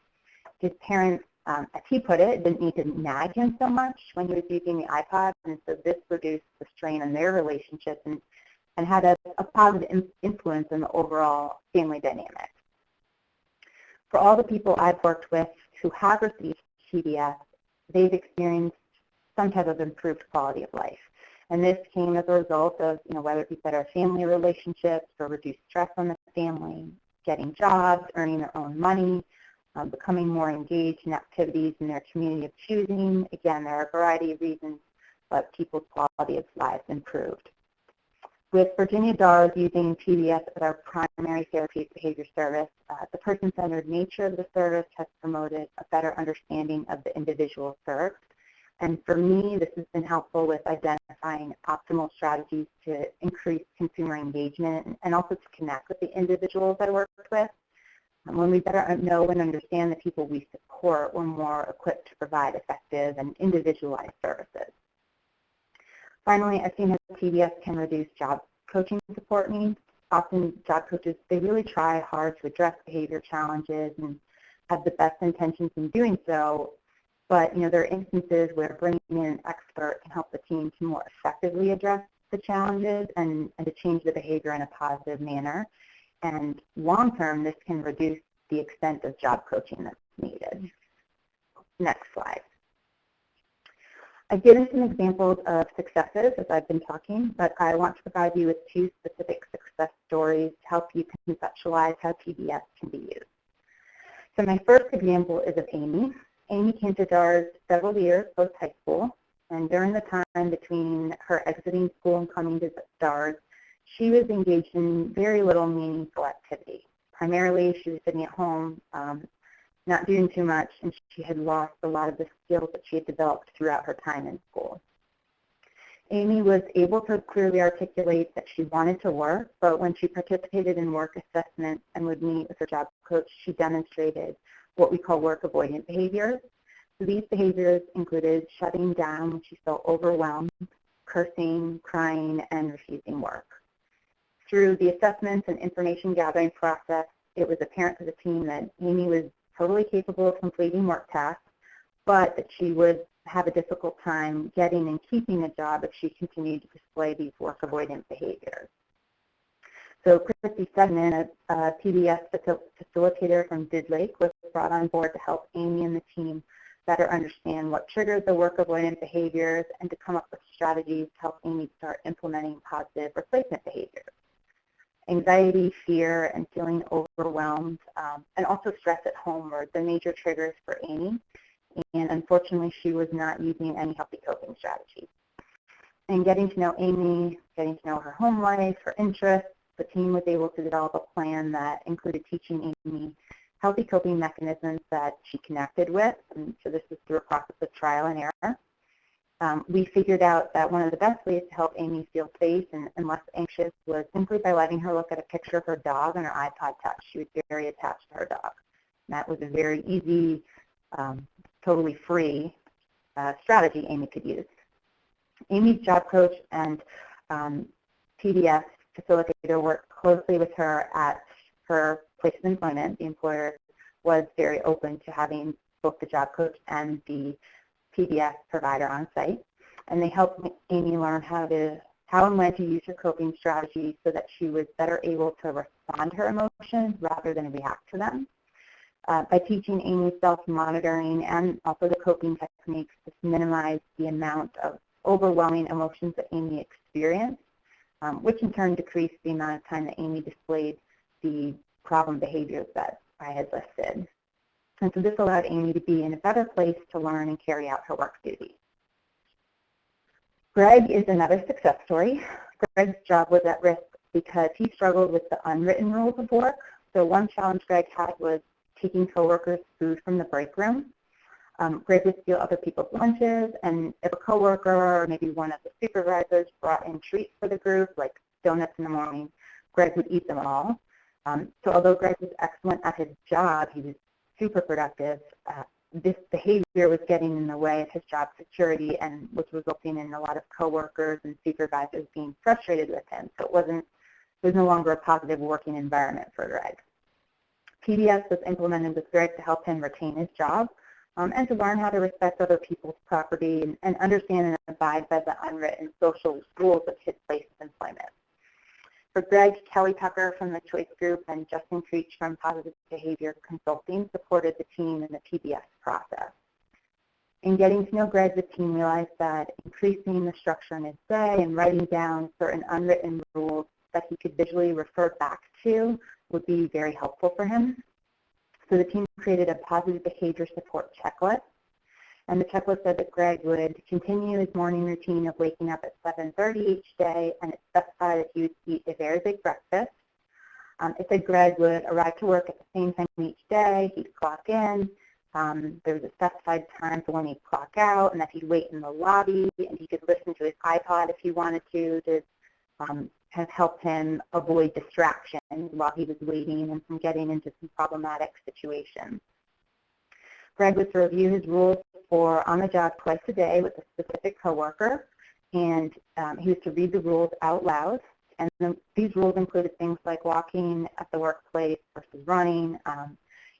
His parents, as he put it, didn't need to nag him so much when he was using the iPod, and so this reduced the strain on their relationship and had a positive influence in the overall family dynamic. For all the people I've worked with who have received TDS, they've experienced some type of improved quality of life. And this came as a result of, whether it be better family relationships or reduced stress on the family, getting jobs, earning their own money, becoming more engaged in activities in their community of choosing. Again, there are a variety of reasons, but people's quality of life improved. With Virginia DARS using TDS as our primary therapeutic behavior service, the person-centered nature of the service has promoted a better understanding of the individual served, And for me, this has been helpful with identifying optimal strategies to increase consumer engagement and also to connect with the individuals I worked with. When we better know and understand the people we support, we're more equipped to provide effective and individualized services. Finally, I've seen how PBS can reduce job coaching support needs. Often job coaches, they really try hard to address behavior challenges and have the best intentions in doing so, but there are instances where bringing in an expert can help the team to more effectively address the challenges and to change the behavior in a positive manner. And long-term, this can reduce the extent of job coaching that's needed. Next slide. I've given some examples of successes as I've been talking, but I want to provide you with 2 specific success stories to help you conceptualize how PBS can be used. So my first example is of Amy. Amy came to DARS several years post high school, and during the time between her exiting school and coming to DARS, she was engaged in very little meaningful activity. Primarily, she was sitting at home, not doing too much, and she had lost a lot of the skills that she had developed throughout her time in school. Amy was able to clearly articulate that she wanted to work, but when she participated in work assessments and would meet with her job coach, she demonstrated what we call work avoidant behaviors. So these behaviors included shutting down when she felt overwhelmed, cursing, crying, and refusing work. Through the assessments and information gathering process, it was apparent to the team that Amy was totally capable of completing work tasks, but that she would have a difficult time getting and keeping a job if she continued to display these work avoidant behaviors. So Christy Sedman, a PBS facilitator from Did Lake, was brought on board to help Amy and the team better understand what triggered the work avoidant behaviors and to come up with strategies to help Amy start implementing positive replacement behaviors. Anxiety, fear, and feeling overwhelmed, and also stress at home were the major triggers for Amy, and unfortunately she was not using any healthy coping strategies. And getting to know Amy, getting to know her home life, her interests, the team was able to develop a plan that included teaching Amy healthy coping mechanisms that she connected with, and so this was through a process of trial and error. We figured out that one of the best ways to help Amy feel safe and less anxious was simply by letting her look at a picture of her dog on her iPod Touch. She was very attached to her dog. And that was a very easy, totally free strategy Amy could use. Amy's job coach and PBS facilitator worked closely with her at her place of employment. The employer was very open to having both the job coach and the PBS provider on site, and they helped Amy learn how and when to use her coping strategies so that she was better able to respond to her emotions rather than react to them. By teaching Amy self-monitoring and also the coping techniques, this minimized the amount of overwhelming emotions that Amy experienced, which in turn decreased the amount of time that Amy displayed the problem behaviors that I had listed. And so this allowed Amy to be in a better place to learn and carry out her work duties. Greg is another success story. Greg's job was at risk because he struggled with the unwritten rules of work. So one challenge Greg had was taking coworkers' food from the break room. Greg would steal other people's lunches, and if a coworker or maybe one of the supervisors brought in treats for the group, like donuts in the morning, Greg would eat them all. So although Greg was excellent at his job, he was super productive, this behavior was getting in the way of his job security and was resulting in a lot of coworkers and supervisors being frustrated with him. So it was no longer a positive working environment for Greg. PBS was implemented with Greg to help him retain his job and to learn how to respect other people's property and understand and abide by the unwritten social rules of his place of employment. For Greg, Kelly Tucker from the Choice Group and Justin Creech from Positive Behavior Consulting supported the team in the PBS process. In getting to know Greg, the team realized that increasing the structure in his day and writing down certain unwritten rules that he could visually refer back to would be very helpful for him. So the team created a positive behavior support checklist. And the checklist said that Greg would continue his morning routine of waking up at 7:30 each day, and it specified that he would eat a very big breakfast. It said Greg would arrive to work at the same time each day. He'd clock in. There was a specified time for when he'd clock out, and that he'd wait in the lobby, and he could listen to his iPod if he wanted to have helped him avoid distractions while he was waiting and from getting into some problematic situations. Greg was to review his rules for on the job twice a day with a specific coworker, and he was to read the rules out loud. And these rules included things like walking at the workplace versus running,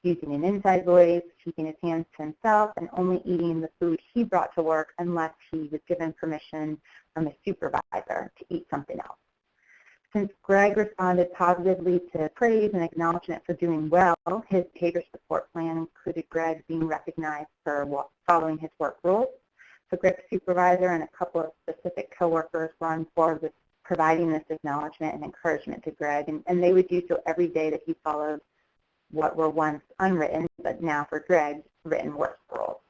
using an inside voice, keeping his hands to himself, and only eating the food he brought to work unless he was given permission from his supervisor to eat something else. Since Greg responded positively to praise and acknowledgement for doing well, his behavior support plan included Greg being recognized for following his work rules. So Greg's supervisor and a couple of specific coworkers were on board with providing this acknowledgement and encouragement to Greg, and they would do so every day that he followed what were once unwritten, but now for Greg, written work rules.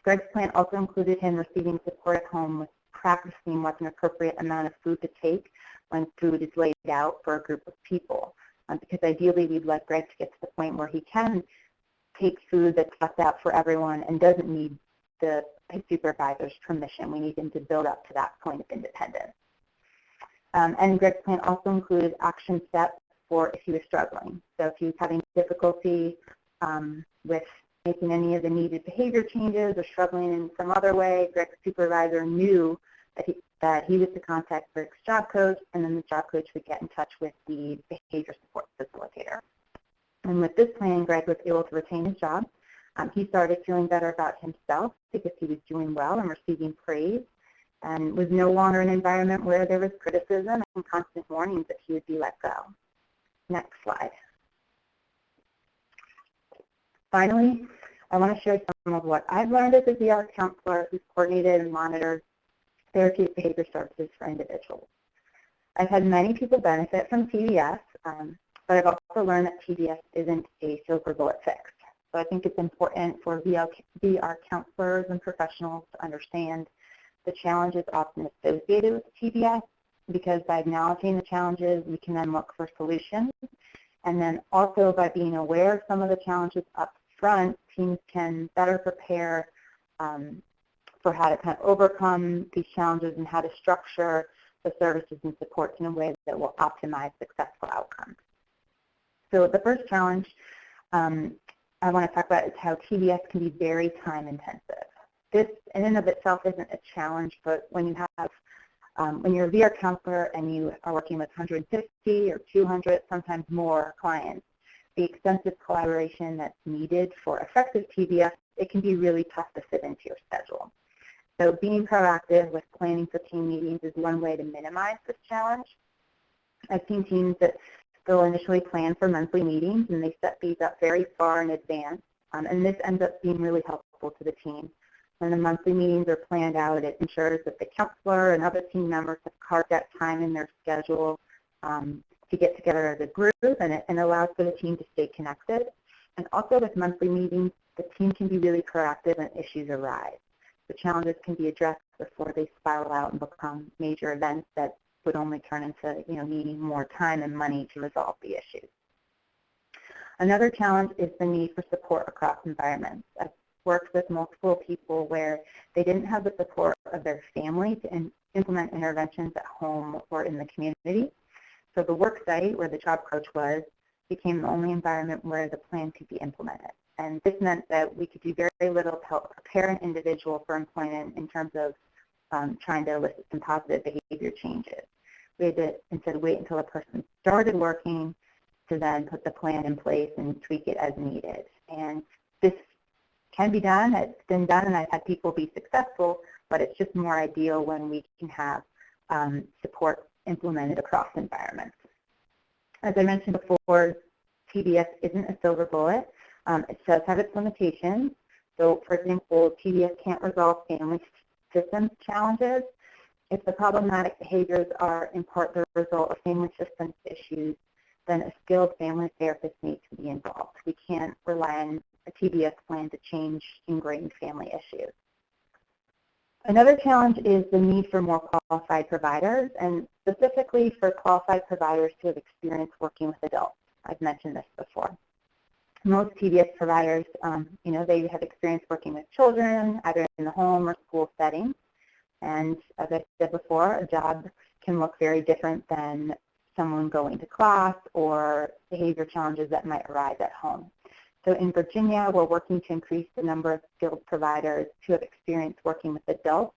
Greg's plan also included him receiving support at home with practicing what's an appropriate amount of food to take when food is laid out for a group of people. Because ideally we'd like Greg to get to the point where he can take food that's left out for everyone and doesn't need his supervisor's permission. We need him to build up to that point of independence. And Greg's plan also included action steps for if he was struggling. So if he was having difficulty with making any of the needed behavior changes or struggling in some other way, Greg's supervisor knew that he was to contact Greg's job coach, and then the job coach would get in touch with the behavior support facilitator. And with this plan, Greg was able to retain his job. He started feeling better about himself because he was doing well and receiving praise, and was no longer in an environment where there was criticism and constant warnings that he would be let go. Next slide. Finally, I want to share some of what I've learned as a VR counselor who's coordinated and monitors therapeutic behavior services for individuals. I've had many people benefit from TDS, but I've also learned that TDS isn't a silver bullet fix. So I think it's important for VR counselors and professionals to understand the challenges often associated with TDS, because by acknowledging the challenges, we can then look for solutions. And then also by being aware of some of the challenges up front, teams can better prepare for how to kind of overcome these challenges and how to structure the services and supports in a way that will optimize successful outcomes. So the first challenge I want to talk about is how TDS can be very time intensive. This in and of itself isn't a challenge, but when you have when you're a VR counselor and you are working with 150 or 200, sometimes more clients, the extensive collaboration that's needed for effective TDS, it can be really tough to fit into your schedule. So being proactive with planning for team meetings is one way to minimize this challenge. I've seen teams that they'll initially plan for monthly meetings, and they set these up very far in advance, and this ends up being really helpful to the team. When the monthly meetings are planned out, it ensures that the counselor and other team members have carved out time in their schedule to get together as a group, and it allows for the team to stay connected. And also with monthly meetings, the team can be really proactive when issues arise. The challenges can be addressed before they spiral out and become major events that would only turn into needing more time and money to resolve the issues. Another challenge is the need for support across environments. I've worked with multiple people where they didn't have the support of their family to implement interventions at home or in the community. So the work site where the job coach was became the only environment where the plan could be implemented. And this meant that we could do very little to help prepare an individual for employment in terms of trying to elicit some positive behavior changes. We had to instead wait until a person started working to then put the plan in place and tweak it as needed. And this can be done, it's been done, and I've had people be successful, but it's just more ideal when we can have support implemented across environments. As I mentioned before, TDS isn't a silver bullet. It does have its limitations. So, for example, TDS can't resolve family systems challenges. If the problematic behaviors are in part the result of family systems issues, then a skilled family therapist needs to be involved. We can't rely on a TDS plan to change ingrained family issues. Another challenge is the need for more qualified providers, and specifically for qualified providers who have experience working with adults. I've mentioned this before. Most PBS providers, they have experience working with children, either in the home or school setting. And as I said before, a job can look very different than someone going to class or behavior challenges that might arise at home. So in Virginia, we're working to increase the number of skilled providers who have experience working with adults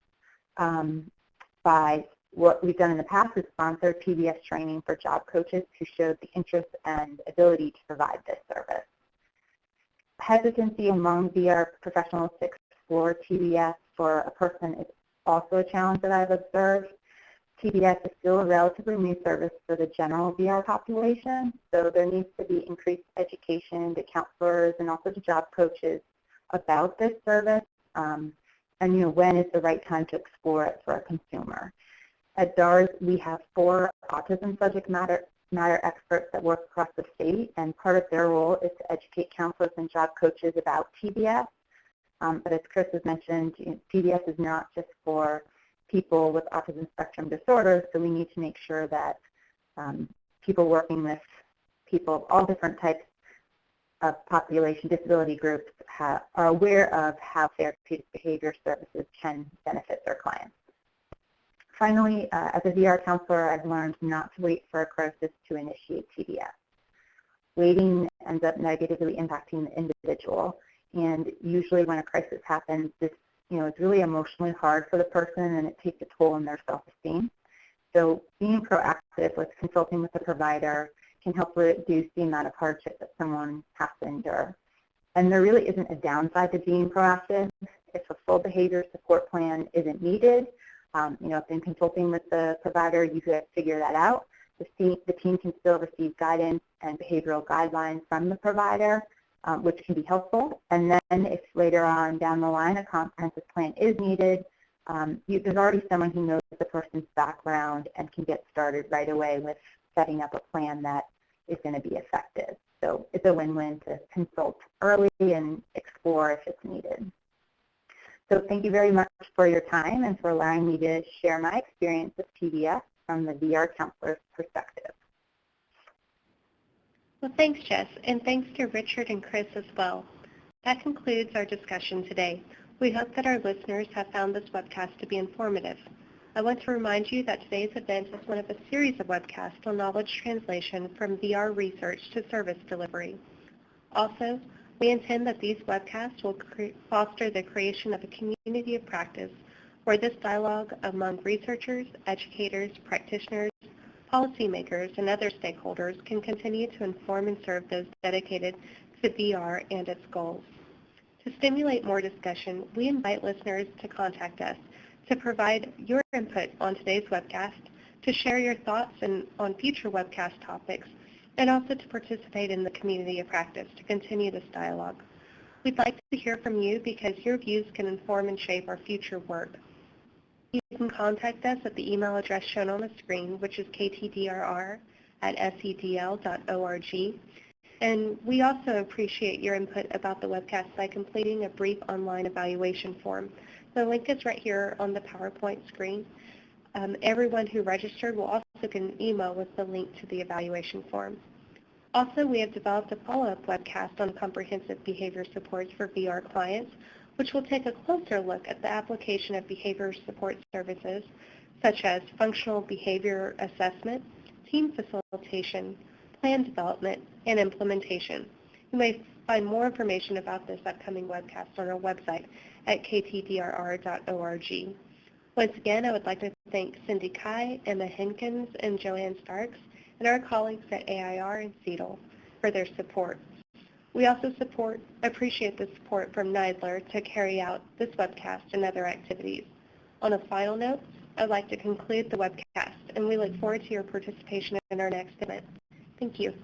by what we've done in the past is sponsor PBS training for job coaches who showed the interest and ability to provide this service. Hesitancy among VR professionals to explore TBS for a person is also a challenge that I've observed. TBS is still a relatively new service for the general VR population, so there needs to be increased education to counselors and also to job coaches about this service, and when is the right time to explore it for a consumer. At DARS, we have 4 autism subject matter experts that work across the state, and part of their role is to educate counselors and job coaches about TBS. But as Chris has mentioned, TBS is not just for people with autism spectrum disorder, so we need to make sure that people working with people of all different types of population disability groups are aware of how therapeutic behavior services can benefit their clients. Finally, as a VR counselor, I've learned not to wait for a crisis to initiate TBS. Waiting ends up negatively impacting the individual, and usually when a crisis happens, this it's really emotionally hard for the person, and it takes a toll on their self-esteem. So being proactive with consulting with the provider can help reduce the amount of hardship that someone has to endure. And there really isn't a downside to being proactive. If a full behavior support plan isn't needed, if in consulting with the provider you could figure that out, the team can still receive guidance and behavioral guidelines from the provider, which can be helpful. And then if later on down the line a comprehensive plan is needed, there's already someone who knows the person's background and can get started right away with setting up a plan that is going to be effective. So it's a win-win to consult early and explore if it's needed. So thank you very much for your time and for allowing me to share my experience with TBS from the VR counselor's perspective. Well, thanks, Jess, and thanks to Richard and Chris as well. That concludes our discussion today. We hope that our listeners have found this webcast to be informative. I want to remind you that today's event is one of a series of webcasts on knowledge translation from VR research to service delivery. Also, we intend that these webcasts will foster the creation of a community of practice where this dialogue among researchers, educators, practitioners, policymakers, and other stakeholders can continue to inform and serve those dedicated to VR and its goals. To stimulate more discussion, we invite listeners to contact us to provide your input on today's webcast, to share your thoughts on future webcast topics, and also to participate in the community of practice to continue this dialogue. We'd like to hear from you because your views can inform and shape our future work. You can contact us at the email address shown on the screen, which is ktdrr@sedl.org. And we also appreciate your input about the webcast by completing a brief online evaluation form. The link is right here on the PowerPoint screen. Everyone who registered will also get an email with the link to the evaluation form. Also, we have developed a follow-up webcast on comprehensive behavior supports for VR clients, which will take a closer look at the application of behavior support services, such as functional behavior assessment, team facilitation, plan development, and implementation. You may find more information about this upcoming webcast on our website at ktdrr.org. Once again, I would like to thank Cindy Kai, Emma Henkins, and Joanne Starks, and our colleagues at AIR and CEDL for their support. We also appreciate the support from NIDLR to carry out this webcast and other activities. On a final note, I'd like to conclude the webcast, and we look forward to your participation in our next event. Thank you.